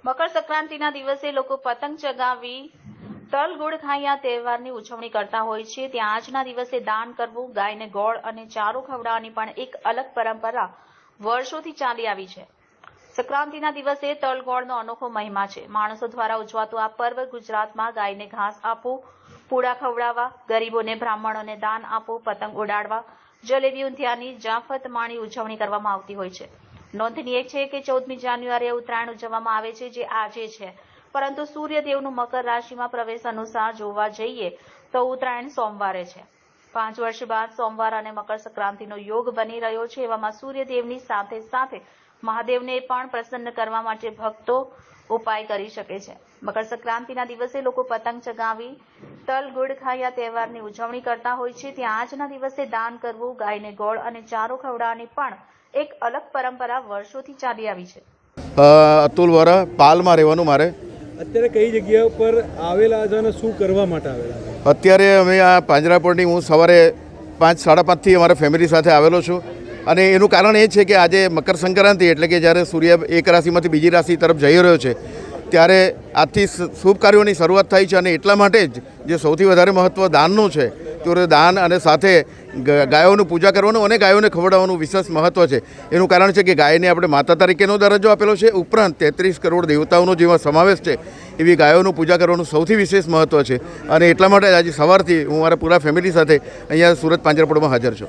મકર સંક્રાંતિના દિવસે લોકો પતંગ ચગાવી તલ ગુડ ખાઈ આ તહેવારની ઉજવણી કરતા હોય છે. ત્યાં આજના દિવસે દાન કરવું, ગાયને ગોળ અને ચારો ખવડાવવાની પણ એક અલગ પરંપરા વર્ષોથી ચાલી આવી છે. સંક્રાંતિના દિવસે તલ ગોળનો અનોખો મહિમા છે. માણસો દ્વારા ઉજવાતું આ પર્વ ગુજરાતમાં ગાયને ઘાસ આપવું, પૂડા ખવડાવવા, ગરીબોને બ્રાહ્મણોને દાન આપવું, પતંગ ઉડાડવા, જલેબી ઊંધિયાની જાફત માણી ઉજવણી કરવામાં આવતી હોય છે. નોંધનીય છે કે 14મી જાન્યુઆરીએ ઉત્તરાયણ ઉજવવામાં આવે છે, જે આજે છે. પરંતુ સૂર્યદેવનું મકર રાશિમાં પ્રવેશ અનુસાર જોવા જઈએ તો ઉત્તરાયણ સોમવારે છે. 5 વર્ષ બાદ સોમવાર અને મકર સંક્રાંતિનો યોગ બની રહ્યો છે. એવામાં સૂર્યદેવની સાથે સાથે મહાદેવને પણ પ્રસન્ન કરવા માટે ભક્તો ઉપાય કરી શકે છે. મકર સંક્રાંતિના દિવસે લોકો પતંગ ચગાવી તલ ગુડ ખાઈ આ તહેવારની ઉજવણી કરતા હોય છે. ત્યાં આજના દિવસે દાન કરવું, ગાયને ગોળ અને ચારો ખવડાવવાની પણ એક અલગ પરંપરા વર્ષોથી ચાલી આવી છે. અતુલ વરા પાલમાં રહેવાનું મારે. અત્યારે કઈ જગ્યા ઉપર આવેલા છે અને શું કરવા માટે આવેલા છે? અત્યારે અમે આ પાંજરાપોળની હું સવારે 5-5:30થી અમારા ફેમિલી સાથે આવેલો છું. અને એનું કારણ એ છે કે આજે મકર સંક્રાંતિ એટલે કે જ્યારે સૂર્ય એક રાશિમાંથી બીજી રાશિ તરફ જઈ રહ્યો છે ત્યારે આજથી શુભ કાર્યોની શરૂઆત થાય છે. અને એટલા માટે જ જે સૌથી વધારે મહત્ત્વ દાનનું છે તો દાન અને સાથે ગાયોનું પૂજા કરવાનું અને ગાયોને ખવડાવવાનું વિશેષ મહત્ત્વ છે. એનું કારણ છે કે ગાયને આપણે માતા તરીકેનો દરજ્જો આપેલો છે. ઉપરાંત 33 કરોડ દેવતાઓનો જેમાં સમાવેશ છે એવી ગાયોનું પૂજા કરવાનું સૌથી વિશેષ મહત્ત્વ છે. અને એટલા માટે આજે સવારથી હું મારા પૂરા ફેમિલી સાથે અહીંયા સુરત પાંજરાપોળમાં હાજર છું.